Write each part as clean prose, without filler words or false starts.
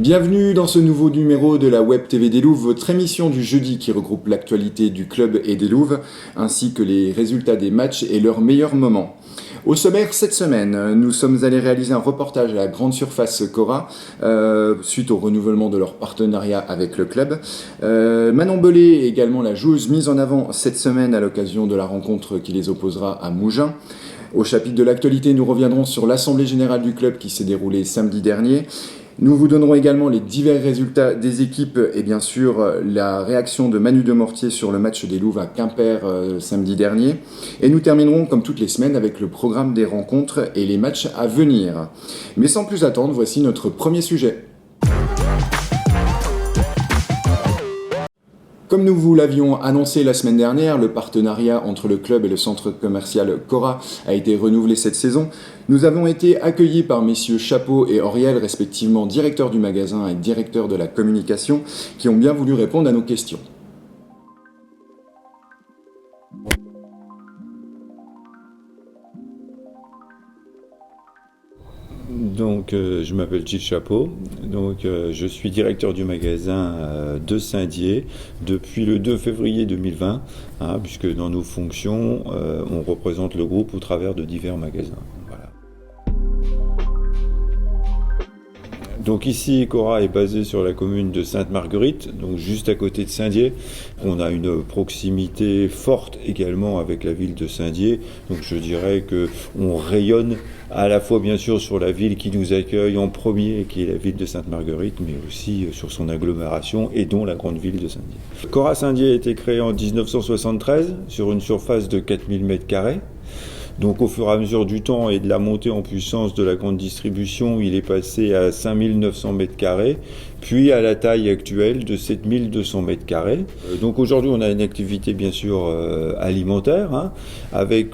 Bienvenue dans ce nouveau numéro de la Web TV des Louves, votre émission du jeudi qui regroupe l'actualité du club et des Louves, ainsi que les résultats des matchs et leurs meilleurs moments. Au sommaire cette semaine, nous sommes allés réaliser un reportage à la grande surface Cora suite au renouvellement de leur partenariat avec le club. Manon Belay est également la joueuse mise en avant cette semaine à l'occasion de la rencontre qui les opposera à Mougins. Au chapitre de l'actualité, nous reviendrons sur l'assemblée générale du club qui s'est déroulée samedi dernier. Nous vous donnerons également les divers résultats des équipes et bien sûr la réaction de Manu Demortier sur le match des Louves à Quimper samedi dernier. Et nous terminerons comme toutes les semaines avec le programme des rencontres et les matchs à venir. Mais sans plus attendre, voici notre premier sujet. Comme nous vous l'avions annoncé la semaine dernière, le partenariat entre le club et le centre commercial Cora a été renouvelé cette saison. Nous avons été accueillis par messieurs Chapeau et Auriel, respectivement directeurs du magasin et directeurs de la communication, qui ont bien voulu répondre à nos questions. Donc, je m'appelle Gilles Chapeau, je suis directeur du magasin de Saint-Dié depuis le 2 février 2020, puisque dans nos fonctions, on représente le groupe au travers de divers magasins. Voilà. Donc ici, Cora est basée sur la commune de Sainte-Marguerite, donc juste à côté de Saint-Dié. On a une proximité forte également avec la ville de Saint-Dié, donc je dirais qu'on rayonne à la fois bien sûr sur la ville qui nous accueille en premier, qui est la ville de Sainte-Marguerite, mais aussi sur son agglomération et dont la grande ville de Saint-Dié. Cora Saint-Dié a été créé en 1973 sur une surface de 4000 m². Donc au fur et à mesure du temps et de la montée en puissance de la grande distribution, il est passé à 5900 m², puis à la taille actuelle de 7200 m². Donc aujourd'hui on a une activité bien sûr alimentaire, avec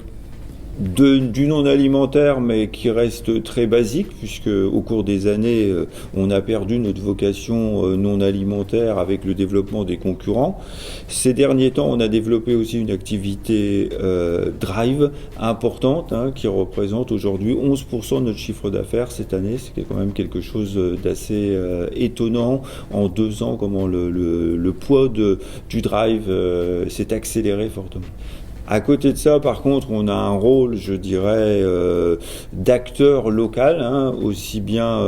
du non alimentaire mais qui reste très basique, puisque au cours des années on a perdu notre vocation non alimentaire avec le développement des concurrents. Ces derniers temps on a développé aussi une activité drive importante, qui représente aujourd'hui 11% de notre chiffre d'affaires cette année, c'est quand même quelque chose d'assez étonnant en 2 ans, comment le poids du drive s'est accéléré fortement. À côté de ça, par contre, on a un rôle, je dirais, d'acteur local, aussi bien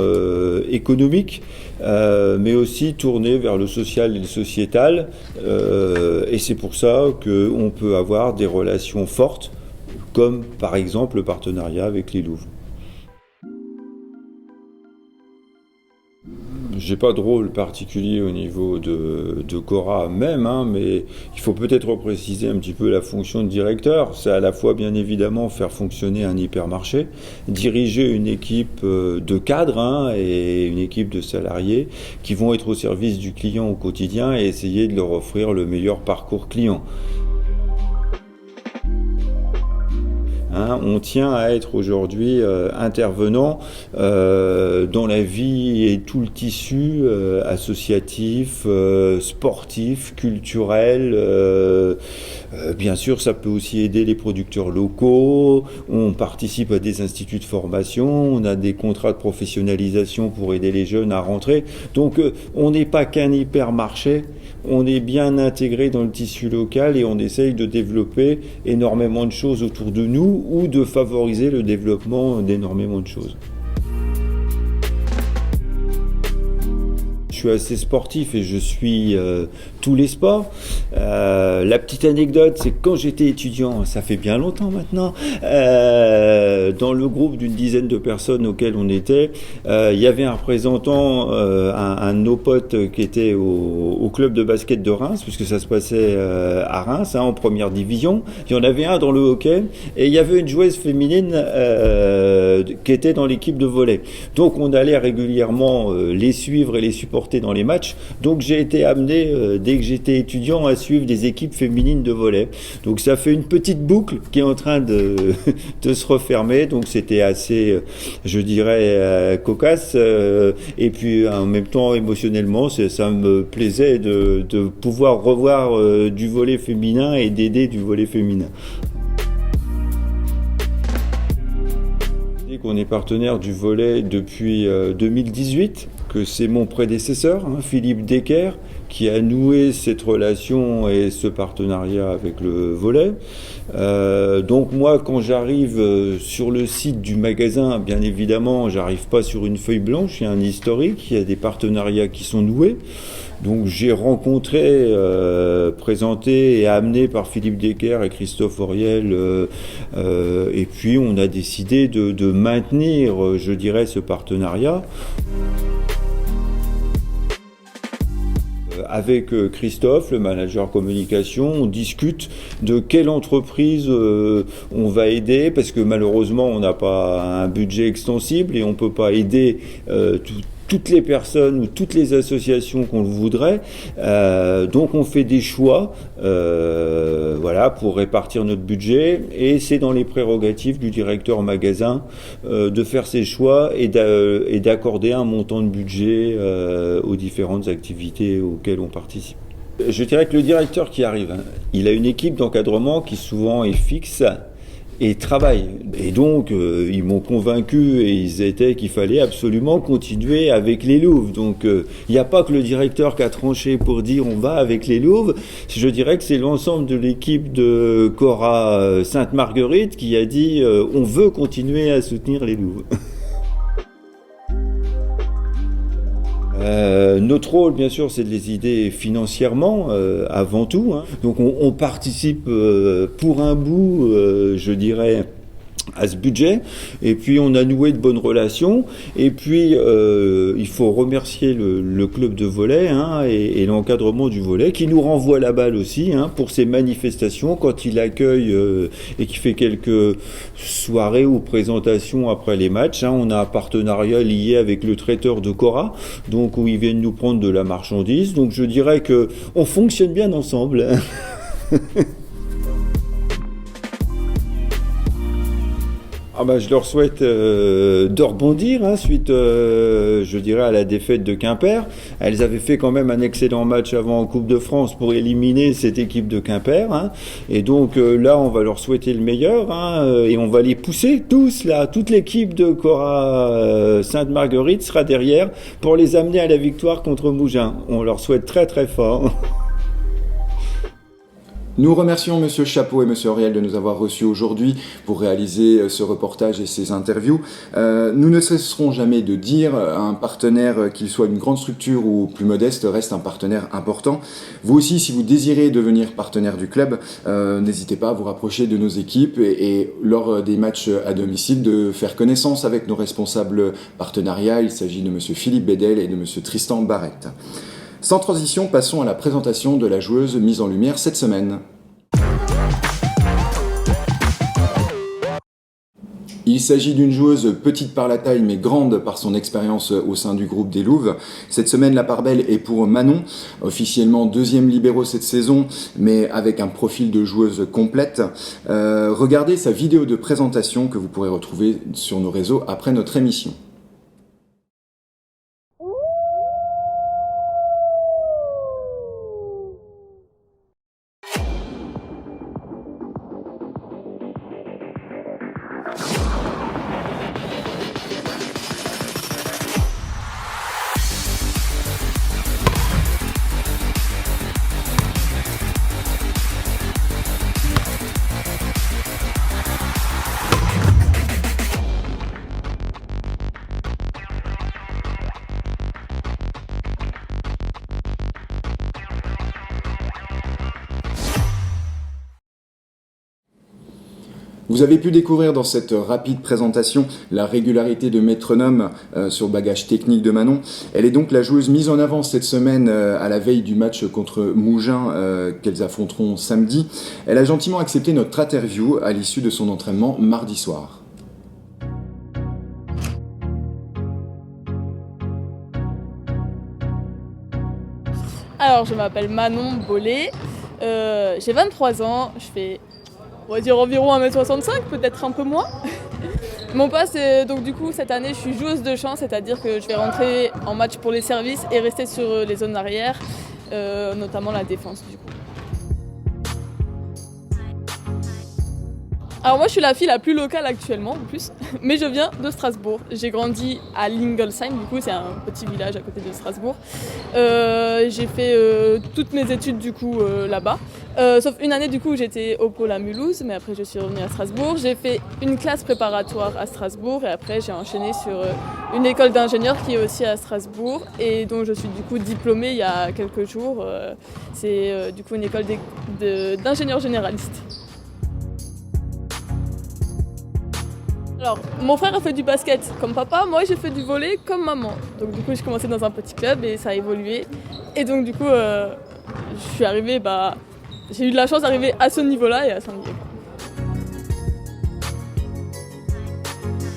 économique, mais aussi tourné vers le social et le sociétal. Et c'est pour ça qu'on peut avoir des relations fortes, comme par exemple le partenariat avec les Louves. J'ai pas de rôle particulier au niveau de Cora même, mais il faut peut-être repréciser un petit peu la fonction de directeur. C'est à la fois bien évidemment faire fonctionner un hypermarché, diriger une équipe de cadres et une équipe de salariés qui vont être au service du client au quotidien et essayer de leur offrir le meilleur parcours client. On tient à être aujourd'hui intervenant dans la vie et tout le tissu associatif, sportif, culturel. Bien sûr, ça peut aussi aider les producteurs locaux. On participe à des instituts de formation. On a des contrats de professionnalisation pour aider les jeunes à rentrer. Donc, on n'est pas qu'un hypermarché. On est bien intégré dans le tissu local et on essaye de développer énormément de choses autour de nous ou de favoriser le développement d'énormément de choses. Je suis assez sportif et je suis tous les sports. La petite anecdote, c'est que quand j'étais étudiant, ça fait bien longtemps maintenant, dans le groupe d'une dizaine de personnes auquel on était, il y avait un représentant, un de nos potes qui était au club de basket de Reims, puisque ça se passait à Reims, en première division. Il y en avait un dans le hockey et il y avait une joueuse féminine qui était dans l'équipe de volley. Donc on allait régulièrement les suivre et les supporter dans les matchs. Donc j'ai été amené, dès que j'étais étudiant, à suivre des équipes féminines de volley. Donc ça fait une petite boucle qui est en train de se refermer. Donc c'était assez, je dirais, cocasse. Et puis en même temps, émotionnellement, ça me plaisait de pouvoir revoir du volley féminin et d'aider du volley féminin. On est partenaire du volley depuis 2018. c'est mon prédécesseur, Philippe Decker, qui a noué cette relation et ce partenariat avec le volley. Donc moi, quand j'arrive sur le site du magasin, bien évidemment, j'arrive pas sur une feuille blanche, il y a un historique, il y a des partenariats qui sont noués. Donc j'ai rencontré, présenté et amené par Philippe Decker et Christophe Auriel, et puis on a décidé de maintenir, je dirais, ce partenariat. Avec Christophe, le manager communication, on discute de quelle entreprise on va aider, parce que malheureusement on n'a pas un budget extensible et on ne peut pas aider toutes les personnes ou toutes les associations qu'on le voudrait. Donc on fait des choix pour répartir notre budget, et c'est dans les prérogatives du directeur magasin de faire ses choix et d'accorder un montant de budget aux différentes activités auxquelles on participe. Je dirais que le directeur qui arrive, il a une équipe d'encadrement qui souvent est fixe et travaille. Et donc, ils m'ont convaincu et ils étaient qu'il fallait absolument continuer avec les Louves. Donc, il n'y a pas que le directeur qui a tranché pour dire on va avec les Louves. Je dirais que c'est l'ensemble de l'équipe de Cora Sainte-Marguerite qui a dit on veut continuer à soutenir les Louves. Notre rôle, bien sûr, c'est de les aider financièrement, avant tout. Donc on participe pour un bout, je dirais, à ce budget, et puis on a noué de bonnes relations, et puis il faut remercier le club de volley et l'encadrement du volley qui nous renvoie la balle aussi pour ces manifestations quand il accueille et qui fait quelques soirées ou présentations après les matchs. On a un partenariat lié avec le traiteur de Cora, donc où ils viennent nous prendre de la marchandise. Donc je dirais que on fonctionne bien ensemble. Je leur souhaite de rebondir suite, je dirais, à la défaite de Quimper. Elles avaient fait quand même un excellent match avant en Coupe de France pour éliminer cette équipe de Quimper. Et donc là, on va leur souhaiter le meilleur et on va les pousser tous là. Toute l'équipe de Cora Sainte-Marguerite sera derrière pour les amener à la victoire contre Mougins. On leur souhaite très très fort. Nous remercions Monsieur Chapeau et Monsieur Auriel de nous avoir reçus aujourd'hui pour réaliser ce reportage et ces interviews. Nous ne cesserons jamais de dire un partenaire, qu'il soit une grande structure ou plus modeste, reste un partenaire important. Vous aussi, si vous désirez devenir partenaire du club, n'hésitez pas à vous rapprocher de nos équipes et lors des matchs à domicile de faire connaissance avec nos responsables partenariats. Il s'agit de Monsieur Philippe Bédel et de Monsieur Tristan Barrette. Sans transition, passons à la présentation de la joueuse mise en lumière cette semaine. Il s'agit d'une joueuse petite par la taille mais grande par son expérience au sein du groupe des Louves. Cette semaine, la part belle est pour Manon, officiellement deuxième libéro cette saison, mais avec un profil de joueuse complète. Regardez sa vidéo de présentation que vous pourrez retrouver sur nos réseaux après notre émission. Vous avez pu découvrir dans cette rapide présentation la régularité de métronome sur le bagage technique de Manon. Elle est donc la joueuse mise en avant cette semaine à la veille du match contre Mougins qu'elles affronteront samedi. Elle a gentiment accepté notre interview à l'issue de son entraînement mardi soir. Alors, je m'appelle Manon Bollet, j'ai 23 ans, je fais, on va dire, environ 1m65, peut-être un peu moins. Mon poste, donc du coup, cette année, je suis joueuse de champ, c'est-à-dire que je vais rentrer en match pour les services et rester sur les zones arrière, notamment la défense du coup. Alors moi je suis la fille la plus locale actuellement en plus, mais je viens de Strasbourg. J'ai grandi à Lingolsheim, du coup c'est un petit village à côté de Strasbourg. J'ai fait toutes mes études du coup là-bas, sauf une année du coup où j'étais au pôle à Mulhouse, mais après je suis revenue à Strasbourg. J'ai fait une classe préparatoire à Strasbourg et après j'ai enchaîné sur une école d'ingénieur qui est aussi à Strasbourg et dont je suis du coup diplômée il y a quelques jours. C'est du coup une école d'ingénieur généraliste. Alors, mon frère a fait du basket comme papa, moi j'ai fait du volley comme maman. Donc du coup j'ai commencé dans un petit club et ça a évolué. Et donc du coup je suis arrivée, j'ai eu de la chance d'arriver à ce niveau-là et à Saint-Dié.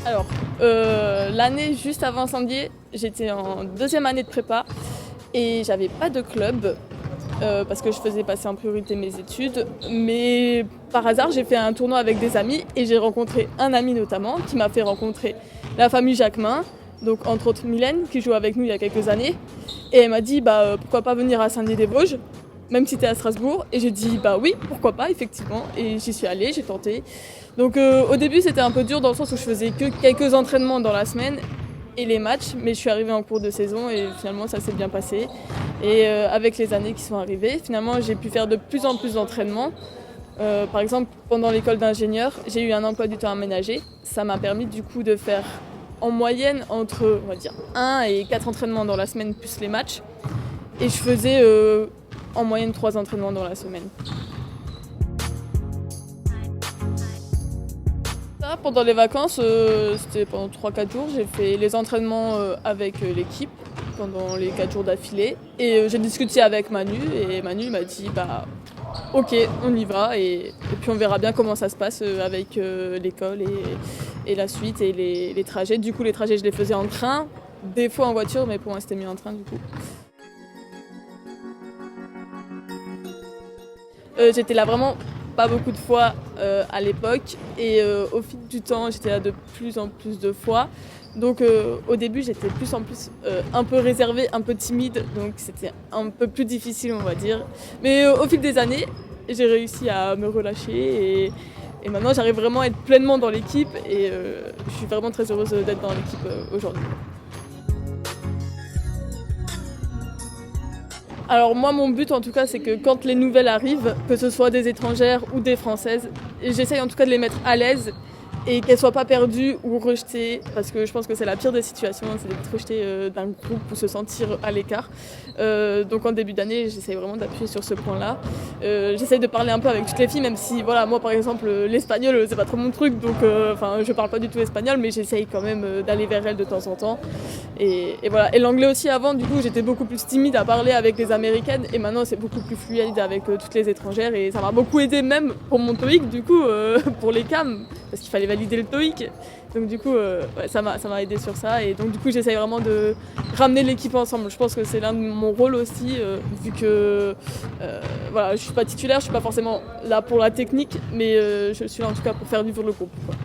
Alors, l'année juste avant Saint-Dié, j'étais en deuxième année de prépa et j'avais pas de club. Parce que je faisais passer en priorité mes études. Mais par hasard, j'ai fait un tournoi avec des amis et j'ai rencontré un ami notamment qui m'a fait rencontrer la famille Jacquemin, donc entre autres Mylène qui joue avec nous il y a quelques années. Et elle m'a dit pourquoi pas venir à Saint-Dié-des-Vosges, même si t'es à Strasbourg. Et j'ai dit oui, pourquoi pas, effectivement. Et j'y suis allée, j'ai tenté. Donc au début, c'était un peu dur dans le sens où je faisais que quelques entraînements dans la semaine et les matchs, mais je suis arrivée en cours de saison et finalement ça s'est bien passé. Et avec les années qui sont arrivées, finalement j'ai pu faire de plus en plus d'entraînements. Par exemple, pendant l'école d'ingénieur, j'ai eu un emploi du temps aménagé. Ça m'a permis du coup de faire en moyenne entre, on va dire, 1 et 4 entraînements dans la semaine plus les matchs. Et je faisais en moyenne 3 entraînements dans la semaine. Pendant les vacances, c'était pendant 3-4 jours, j'ai fait les entraînements avec l'équipe pendant les 4 jours d'affilée. Et j'ai discuté avec Manu et Manu m'a dit ok, on y va et puis on verra bien comment ça se passe avec l'école et la suite et les trajets. Du coup les trajets je les faisais en train, des fois en voiture, mais pour moi c'était mieux en train du coup. J'étais là vraiment pas beaucoup de fois à l'époque et au fil du temps j'étais là de plus en plus de fois. Donc au début j'étais plus en plus un peu réservée, un peu timide, donc c'était un peu plus difficile on va dire. Mais au fil des années j'ai réussi à me relâcher et maintenant j'arrive vraiment à être pleinement dans l'équipe et je suis vraiment très heureuse d'être dans l'équipe aujourd'hui. Alors moi mon but en tout cas c'est que quand les nouvelles arrivent, que ce soit des étrangères ou des françaises, j'essaye en tout cas de les mettre à l'aise et qu'elles ne soient pas perdues ou rejetées, parce que je pense que c'est la pire des situations, c'est d'être rejetée d'un groupe ou se sentir à l'écart. Donc en début d'année, j'essaye vraiment d'appuyer sur ce point-là. J'essaye de parler un peu avec toutes les filles, même si voilà, moi par exemple l'espagnol c'est pas trop mon truc, donc je parle pas du tout espagnol, mais j'essaye quand même d'aller vers elles de temps en temps. Et voilà. Et l'anglais aussi avant, du coup j'étais beaucoup plus timide à parler avec les américaines, et maintenant c'est beaucoup plus fluide avec toutes les étrangères, et ça m'a beaucoup aidé même pour mon TOEIC, du coup pour les CAM, parce qu'il fallait valider le TOEIC. Donc du coup, ça m'a aidé sur ça. Et donc du coup, j'essaye vraiment de ramener l'équipe ensemble. Je pense que c'est l'un de mon rôle aussi, vu que je suis pas titulaire, je suis pas forcément là pour la technique, mais je suis là en tout cas pour faire vivre le groupe, quoi.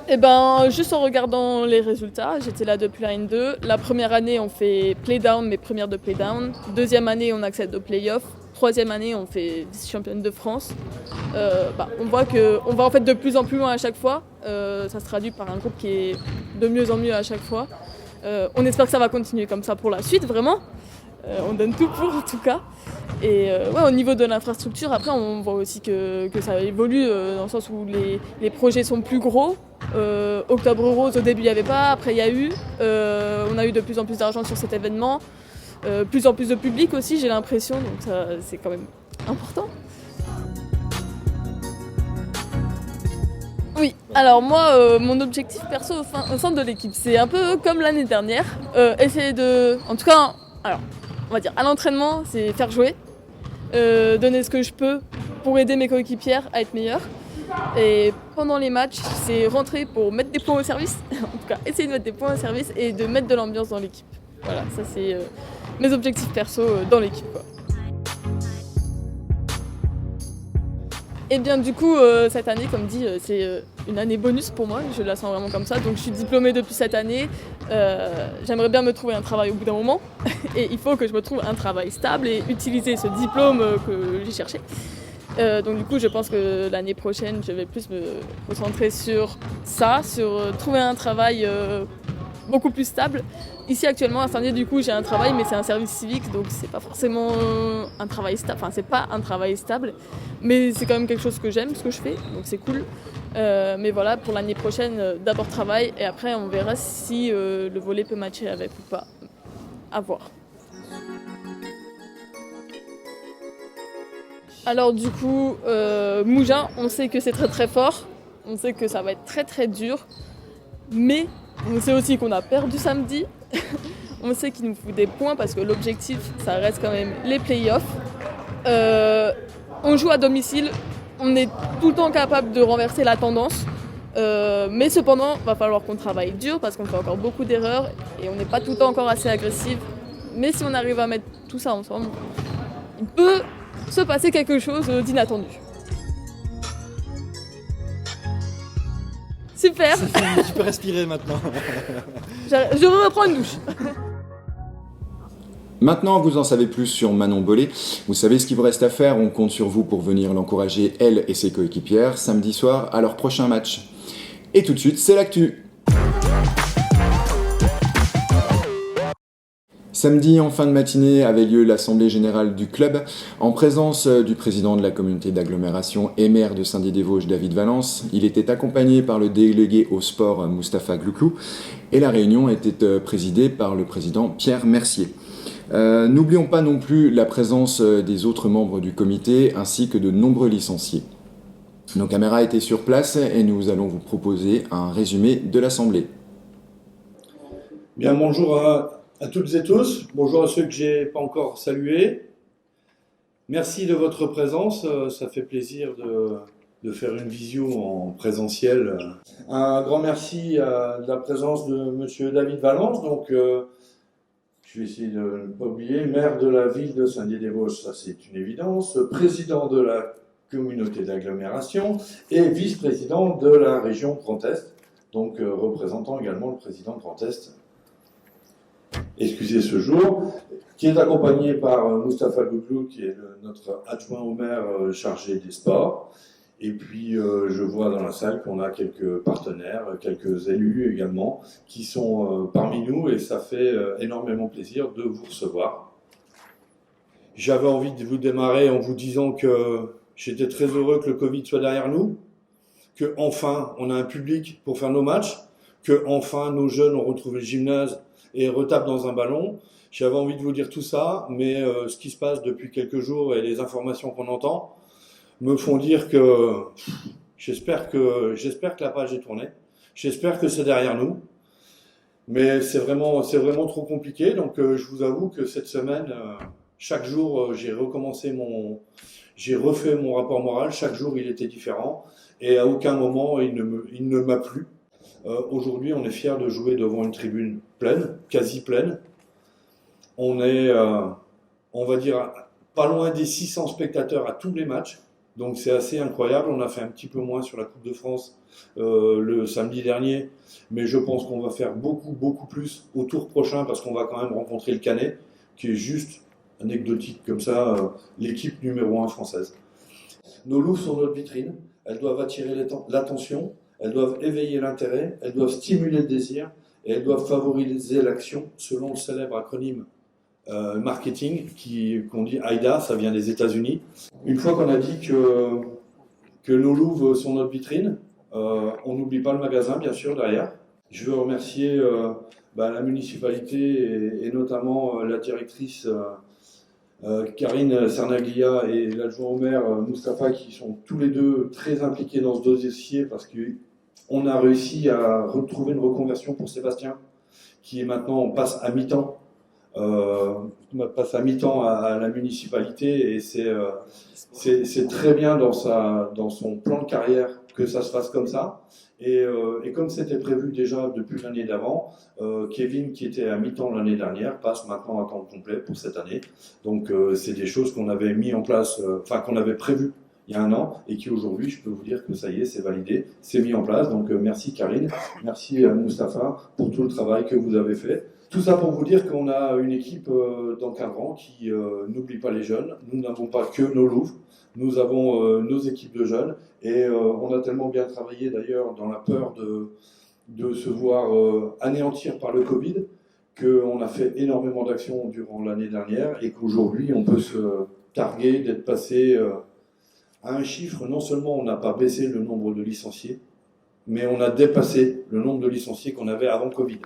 Et juste en regardant les résultats, j'étais là depuis la N2. La première année, on fait play-down, mes premières de play-down. Deuxième année, on accède au play-off. Troisième année, on fait vice-championne de France. On voit qu'on va en fait de plus en plus loin à chaque fois. Ça se traduit par un groupe qui est de mieux en mieux à chaque fois. On espère que ça va continuer comme ça pour la suite, vraiment. On donne tout pour, en tout cas. Et au niveau de l'infrastructure, après, on voit aussi que ça évolue dans le sens où les projets sont plus gros. Octobre Rose, au début, il n'y avait pas. Après, il y a eu. On a eu de plus en plus d'argent sur cet événement. Plus en plus de public aussi, j'ai l'impression. Donc ça, c'est quand même important. Oui, alors moi, mon objectif perso au sein de l'équipe, c'est un peu comme l'année dernière. Essayer de... En tout cas, alors, on va dire, à l'entraînement, c'est faire jouer. Donner ce que je peux pour aider mes coéquipières à être meilleures. Et pendant les matchs, c'est rentrer pour mettre des points au service. En tout cas, essayer de mettre des points au service et de mettre de l'ambiance dans l'équipe. Voilà, ça c'est mes objectifs perso dans l'équipe, quoi. Et bien du coup, cette année, comme dit, c'est une année bonus pour moi, je la sens vraiment comme ça. Donc je suis diplômée depuis cette année, j'aimerais bien me trouver un travail au bout d'un moment. Et il faut que je me trouve un travail stable et utiliser ce diplôme que j'ai cherché. Donc du coup, je pense que l'année prochaine, je vais plus me concentrer sur ça, sur trouver un travail beaucoup plus stable. Ici actuellement à Saint-Dié, du coup, j'ai un travail, mais c'est un service civique, donc c'est pas forcément un travail stable. Enfin, c'est pas un travail stable, mais c'est quand même quelque chose que j'aime, ce que je fais, donc c'est cool. Mais voilà, pour l'année prochaine, d'abord travail, et après on verra si le volley peut matcher avec ou pas. À voir. Alors du coup, Mougins, on sait que c'est très très fort, on sait que ça va être très très dur, mais on sait aussi qu'on a perdu samedi, on sait qu'il nous faut des points parce que l'objectif, ça reste quand même les playoffs. On joue à domicile, on est tout le temps capable de renverser la tendance, mais cependant, il va falloir qu'on travaille dur parce qu'on fait encore beaucoup d'erreurs et on n'est pas tout le temps encore assez agressif. Mais si on arrive à mettre tout ça ensemble, il peut se passer quelque chose d'inattendu. Super. Tu peux respirer maintenant. Je reprends une douche. Maintenant, vous en savez plus sur Manon Bollé. Vous savez ce qu'il vous reste à faire. On compte sur vous pour venir l'encourager, elle et ses coéquipières, samedi soir à leur prochain match. Et tout de suite, c'est l'actu. Samedi, en fin de matinée, avait lieu l'Assemblée Générale du club, en présence du président de la communauté d'agglomération et maire de Saint-Dié-des-Vosges, David Valence. Il était accompagné par le délégué au sport, Mustapha Glouklou, et la réunion était présidée par le président Pierre Mercier. N'oublions pas non plus la présence des autres membres du comité, ainsi que de nombreux licenciés. Nos caméras étaient sur place et nous allons vous proposer un résumé de l'Assemblée. Bien, bonjour à toutes et tous, bonjour à ceux que je n'ai pas encore salués. Merci de votre présence, ça fait plaisir de faire une visio en présentiel. Un grand merci de la présence de monsieur David Valence, donc je vais essayer de ne pas oublier, maire de la ville de Saint-Dié-des-Vosges, ça c'est une évidence, président de la communauté d'agglomération et vice-président de la région Grand Est, donc représentant également le président de Grand Est. Excusez ce jour, qui est accompagné par Mustapha Glouklou, qui est notre adjoint au maire chargé des sports. Et puis, je vois dans la salle qu'on a quelques partenaires, quelques élus également, qui sont parmi nous, et ça fait énormément plaisir de vous recevoir. J'avais envie de vous démarrer en vous disant que j'étais très heureux que le Covid soit derrière nous, que enfin on a un public pour faire nos matchs, que enfin nos jeunes ont retrouvé le gymnase et retapent dans un ballon. J'avais envie de vous dire tout ça, mais ce qui se passe depuis quelques jours et les informations qu'on entend me font dire que j'espère que la page est tournée. J'espère que c'est derrière nous. Mais c'est vraiment trop compliqué. Donc je vous avoue que cette semaine, chaque jour, j'ai refait mon rapport moral. Chaque jour, il était différent. Et à aucun moment, il ne m'a plu. Aujourd'hui, on est fiers de jouer devant une tribune pleine, quasi pleine. On est, on va dire, pas loin des 600 spectateurs à tous les matchs. Donc c'est assez incroyable. On a fait un petit peu moins sur la Coupe de France le samedi dernier. Mais je pense qu'on va faire beaucoup plus au tour prochain parce qu'on va quand même rencontrer le Canet, qui est juste anecdotique comme ça, l'équipe numéro 1 française. Nos loups sont notre vitrine. Elles doivent attirer l'attention. Elles doivent éveiller l'intérêt, elles doivent stimuler le désir et elles doivent favoriser l'action selon le célèbre acronyme marketing qu'on dit AIDA, ça vient des États-Unis. Une fois qu'on a dit que nos louves sont notre vitrine, on n'oublie pas le magasin bien sûr derrière. Je veux remercier la municipalité et notamment la directrice Karine Cernaglia et l'adjoint au maire Mustapha qui sont tous les deux très impliqués dans ce dossier parce qu'on a réussi à retrouver une reconversion pour Sébastien qui est maintenant passe à mi-temps à la municipalité et c'est très bien dans son plan de carrière que ça se fasse comme ça. Et comme c'était prévu déjà depuis l'année d'avant, Kevin, qui était à mi-temps l'année dernière, passe maintenant à temps complet pour cette année. Donc c'est des choses qu'on avait mis en place, qu'on avait prévu il y a un an, et qui aujourd'hui, je peux vous dire que ça y est, c'est validé, c'est mis en place. Donc merci Karine, merci Mustapha pour tout le travail que vous avez fait. Tout ça pour vous dire qu'on a une équipe d'encadrants qui n'oublie pas les jeunes. Nous n'avons pas que nos loups, nous avons nos équipes de jeunes, et on a tellement bien travaillé d'ailleurs dans la peur de se voir anéantir par le Covid, qu'on a fait énormément d'actions durant l'année dernière, et qu'aujourd'hui on peut se targuer d'être passé à un chiffre. Non seulement on n'a pas baissé le nombre de licenciés, mais on a dépassé le nombre de licenciés qu'on avait avant Covid.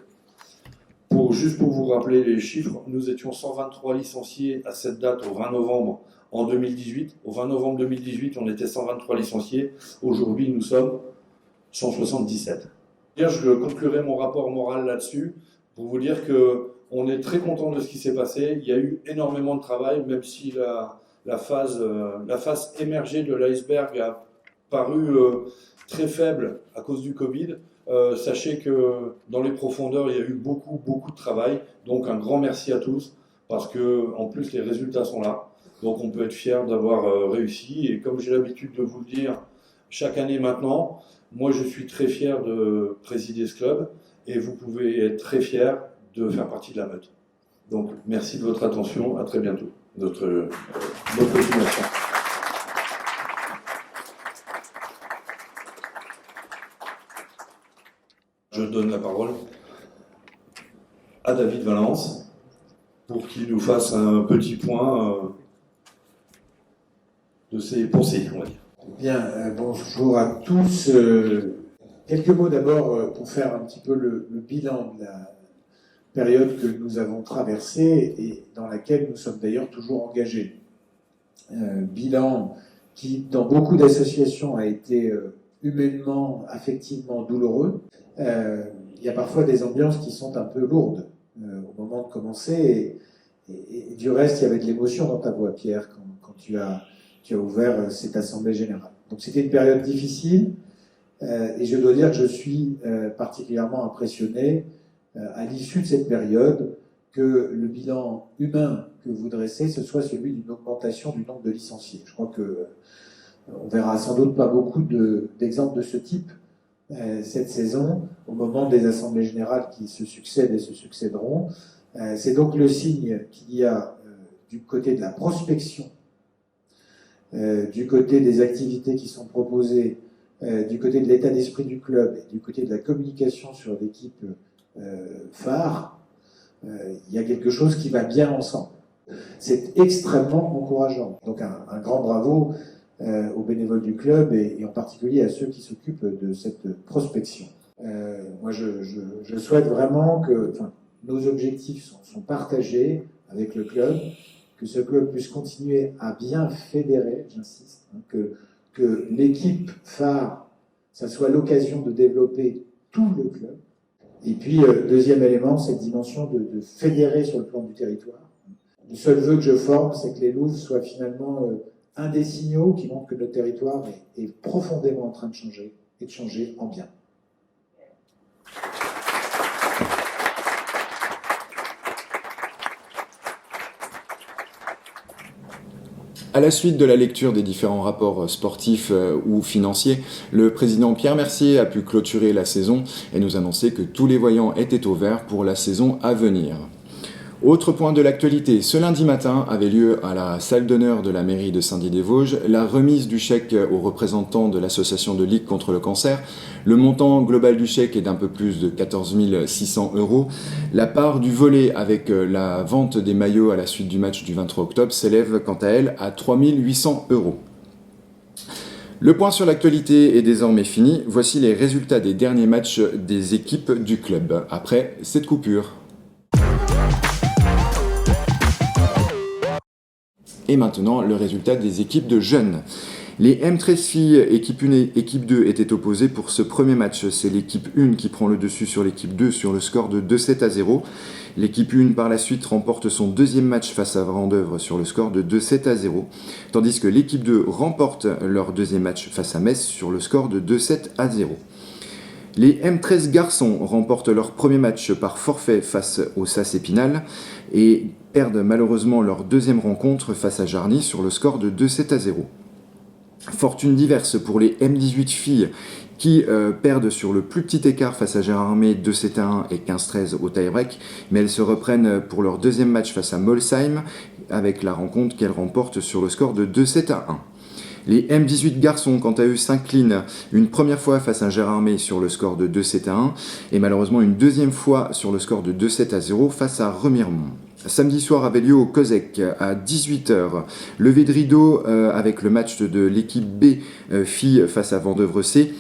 Juste pour vous rappeler les chiffres, nous étions 123 licenciés à cette date au 20 novembre en 2018. Au 20 novembre 2018, on était 123 licenciés. Aujourd'hui, nous sommes 177. Je conclurai mon rapport moral là-dessus pour vous dire qu'on est très content de ce qui s'est passé. Il y a eu énormément de travail, même si la face émergée de l'iceberg a paru très faible à cause du Covid. Sachez que dans les profondeurs, il y a eu beaucoup de travail. Donc un grand merci à tous, parce que en plus les résultats sont là. Donc on peut être fier d'avoir réussi. Et comme j'ai l'habitude de vous le dire chaque année maintenant, moi je suis très fier de présider ce club, et vous pouvez être très fier de faire partie de la meute. Donc merci de votre attention, à très bientôt. Votre continuation. Je donne la parole à David Valence pour qu'il nous fasse un petit point de ses pensées, on va dire. Bien, bonjour à tous. Quelques mots d'abord pour faire un petit peu le bilan de la période que nous avons traversée et dans laquelle nous sommes d'ailleurs toujours engagés. Bilan qui, dans beaucoup d'associations, a été humainement, affectivement douloureux. Il y a parfois des ambiances qui sont un peu lourdes au moment de commencer, et du reste, il y avait de l'émotion dans ta voix, Pierre, quand tu as ouvert cette assemblée générale. Donc c'était une période difficile, et je dois dire que je suis particulièrement impressionné à l'issue de cette période que le bilan humain que vous dressez, ce soit celui d'une augmentation du nombre de licenciés. Je crois que on verra sans doute pas beaucoup d'exemples de ce type cette saison, au moment des assemblées générales qui se succèdent et se succéderont. C'est donc le signe qu'il y a du côté de la prospection, du côté des activités qui sont proposées, du côté de l'état d'esprit du club et du côté de la communication sur l'équipe phare, il y a quelque chose qui va bien ensemble. C'est extrêmement encourageant. Donc un grand bravo aux bénévoles du club et en particulier à ceux qui s'occupent de cette prospection. Moi, je souhaite vraiment que nos objectifs sont partagés avec le club, que ce club puisse continuer à bien fédérer, j'insiste, que l'équipe phare, ça soit l'occasion de développer tout le club. Et puis, deuxième élément, cette dimension de fédérer sur le plan du territoire. Le seul vœu que je forme, c'est que les Louves soient finalement un des signaux qui montre que notre territoire est profondément en train de changer, et de changer en bien. À la suite de la lecture des différents rapports sportifs ou financiers, le président Pierre Mercier a pu clôturer la saison et nous annoncer que tous les voyants étaient au vert pour la saison à venir. Autre point de l'actualité, ce lundi matin avait lieu à la salle d'honneur de la mairie de Saint-Dié-des-Vosges la remise du chèque aux représentants de l'association de Ligue contre le cancer. Le montant global du chèque est d'un peu plus de 14 600 €. La part du volet avec la vente des maillots à la suite du match du 23 octobre s'élève quant à elle à 3 800 €. Le point sur l'actualité est désormais fini. Voici les résultats des derniers matchs des équipes du club après cette coupure. Et maintenant, le résultat des équipes de jeunes. Les M13 filles, équipe 1 et équipe 2, étaient opposées pour ce premier match. C'est l'équipe 1 qui prend le dessus sur l'équipe 2 sur le score de 2-7 à 0. L'équipe 1, par la suite, remporte son deuxième match face à Vendœuvre sur le score de 2-7 à 0. Tandis que l'équipe 2 remporte leur deuxième match face à Metz sur le score de 2-7 à 0. Les M13 garçons remportent leur premier match par forfait face au SAS Épinal et perdent malheureusement leur deuxième rencontre face à Jarny sur le score de 2-7 à 0. Fortune diverse pour les M18 filles qui perdent sur le plus petit écart face à Gérardmer 2-7-1 et 15-13 au tie-break, mais elles se reprennent pour leur deuxième match face à Molsheim avec la rencontre qu'elles remportent sur le score de 2-7-1. Les M18 garçons, quant à eux, s'inclinent une première fois face à Gérardmer sur le score de 2-7-1 et malheureusement une deuxième fois sur le score de 2-7-0 face à Remiremont. Samedi soir avait lieu au COSEC à 18h. Levé de rideau avec le match de l'équipe B filles face à Vandœuvre-C.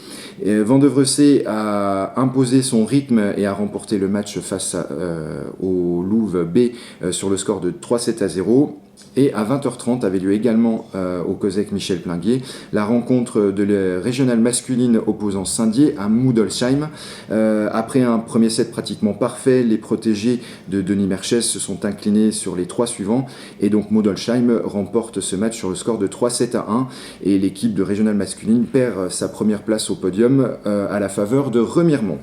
Vandœuvre-C a imposé son rythme et a remporté le match face au Louve B sur le score de 3-7-0. Et à 20h30 avait lieu également au COSEC Michel Plinguet la rencontre de la régionale masculine opposant Saint-Dié à Moudolsheim. Après un premier set pratiquement parfait, les protégés de Denis Merchès se sont inclinés sur les 3 suivants et donc Moudolsheim remporte ce match sur le score de 3-7-1 et l'équipe de régionale masculine perd sa première place au podium à la faveur de Remiremont.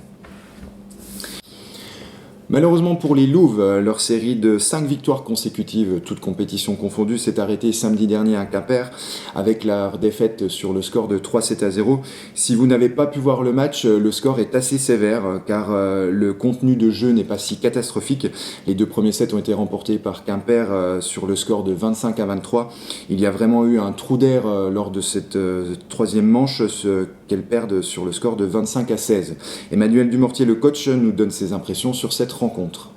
Malheureusement pour les Louves, leur série de 5 victoires consécutives, toutes compétitions confondues, s'est arrêtée samedi dernier à Quimper avec la défaite sur le score de 3-7-0. Si vous n'avez pas pu voir le match, le score est assez sévère car le contenu de jeu n'est pas si catastrophique. Les 2 premiers sets ont été remportés par Quimper sur le score de 25-23. Il y a vraiment eu un trou d'air lors de cette troisième manche, qu'elles perdent sur le score de 25-16. Emmanuel Dumortier, le coach, nous donne ses impressions sur cette rencontre.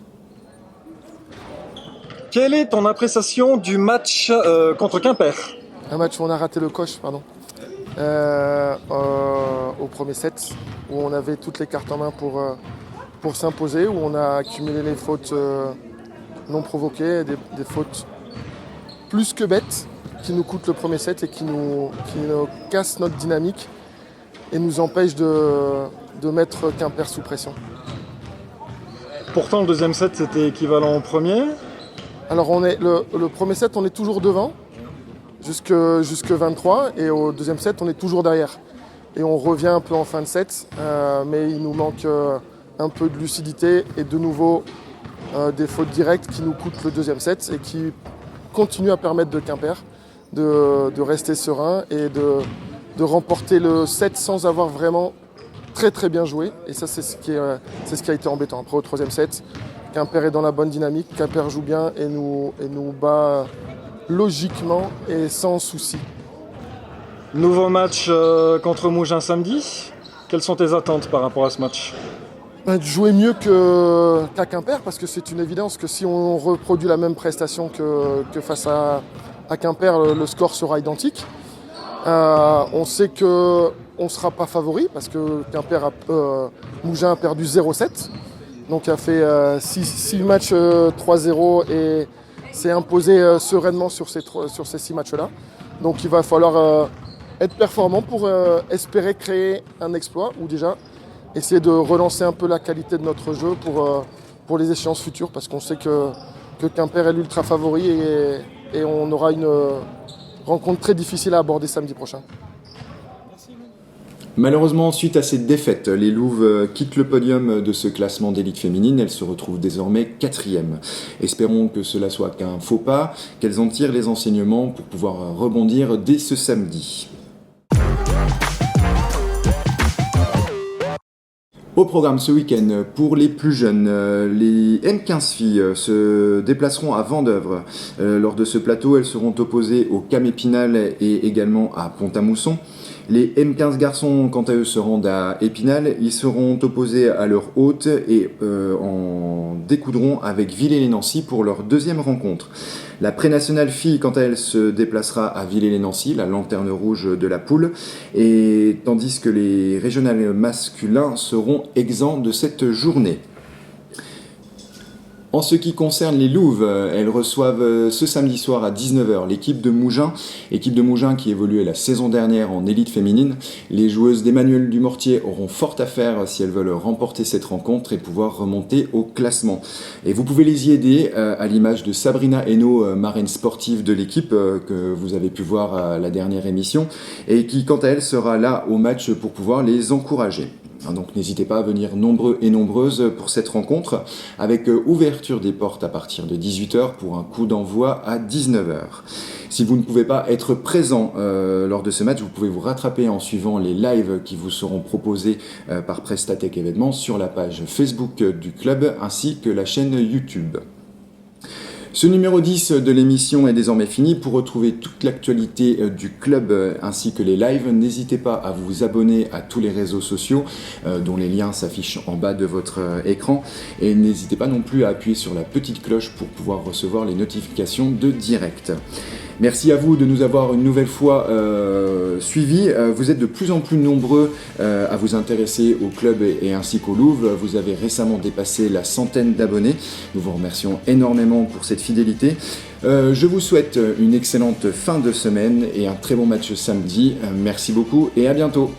Quelle est ton appréciation du match contre Quimper ? Un match où on a raté le coche, pardon. Au premier set, où on avait toutes les cartes en main pour s'imposer, où on a accumulé les fautes non provoquées, des fautes plus que bêtes, qui nous coûtent le premier set et qui nous cassent notre dynamique et nous empêchent de mettre Quimper sous pression. Pourtant, le deuxième set, c'était équivalent au premier. Alors, le premier set, on est toujours devant, jusque 23, et au deuxième set, on est toujours derrière. Et on revient un peu en fin de set, mais il nous manque un peu de lucidité et de nouveau des fautes directes qui nous coûtent le deuxième set et qui continuent à permettre de Quimper de rester serein et de remporter le set sans avoir vraiment très très bien joué. Et ça, c'est ce qui a été embêtant. Après, au troisième set, Quimper est dans la bonne dynamique, Quimper joue bien et nous bat logiquement et sans souci. Nouveau match contre Mougins samedi. Quelles sont tes attentes par rapport à ce match ? De jouer mieux qu'à Quimper, parce que c'est une évidence que si on reproduit la même prestation que face à Quimper, le score sera identique. On sait qu'on ne sera pas favori parce que Mougins a perdu 0-7. Donc a fait 6 matchs 3-0 et s'est imposé sereinement sur ces 6 matchs-là. Donc il va falloir être performant pour espérer créer un exploit ou déjà essayer de relancer un peu la qualité de notre jeu pour les échéances futures parce qu'on sait que Quimper est l'ultra favori et on aura une rencontre très difficile à aborder samedi prochain. Malheureusement, suite à cette défaite, les Louves quittent le podium de ce classement d'élite féminine. Elles se retrouvent désormais 4e. Espérons que cela soit qu'un faux pas, qu'elles en tirent les enseignements pour pouvoir rebondir dès ce samedi. Au programme ce week-end, pour les plus jeunes, les M15 filles se déplaceront à Vandœuvre. Lors de ce plateau, elles seront opposées au Cam Épinal et également à Pont-à-Mousson. Les M15 garçons, quant à eux, se rendent à Épinal. Ils seront opposés à leur hôte et en découdront avec Villers-lès-Nancy pour leur deuxième rencontre. La pré-nationale fille, quant à elle, se déplacera à Villers-lès-Nancy, la lanterne rouge de la poule, et tandis que les régionales masculins seront exempts de cette journée. En ce qui concerne les Louves, elles reçoivent ce samedi soir à 19h l'équipe de Mougins qui évoluait la saison dernière en élite féminine. Les joueuses d'Emmanuel Dumortier auront fort à faire si elles veulent remporter cette rencontre et pouvoir remonter au classement. Et vous pouvez les y aider à l'image de Sabrina Hainaut, marraine sportive de l'équipe que vous avez pu voir à la dernière émission et qui quant à elle sera là au match pour pouvoir les encourager. Donc n'hésitez pas à venir nombreux et nombreuses pour cette rencontre, avec ouverture des portes à partir de 18h pour un coup d'envoi à 19h. Si vous ne pouvez pas être présent lors de ce match, vous pouvez vous rattraper en suivant les lives qui vous seront proposés par Prestatec Événements sur la page Facebook du club ainsi que la chaîne YouTube. Ce numéro 10 de l'émission est désormais fini. Pour retrouver toute l'actualité du club ainsi que les lives, n'hésitez pas à vous abonner à tous les réseaux sociaux dont les liens s'affichent en bas de votre écran. Et n'hésitez pas non plus à appuyer sur la petite cloche pour pouvoir recevoir les notifications de direct. Merci à vous de nous avoir une nouvelle fois suivis. Vous êtes de plus en plus nombreux à vous intéresser au club et ainsi qu'au Louvre. Vous avez récemment dépassé la 100aine d'abonnés. Nous vous remercions énormément pour cette fidélité. Je vous souhaite une excellente fin de semaine et un très bon match samedi. Merci beaucoup et à bientôt.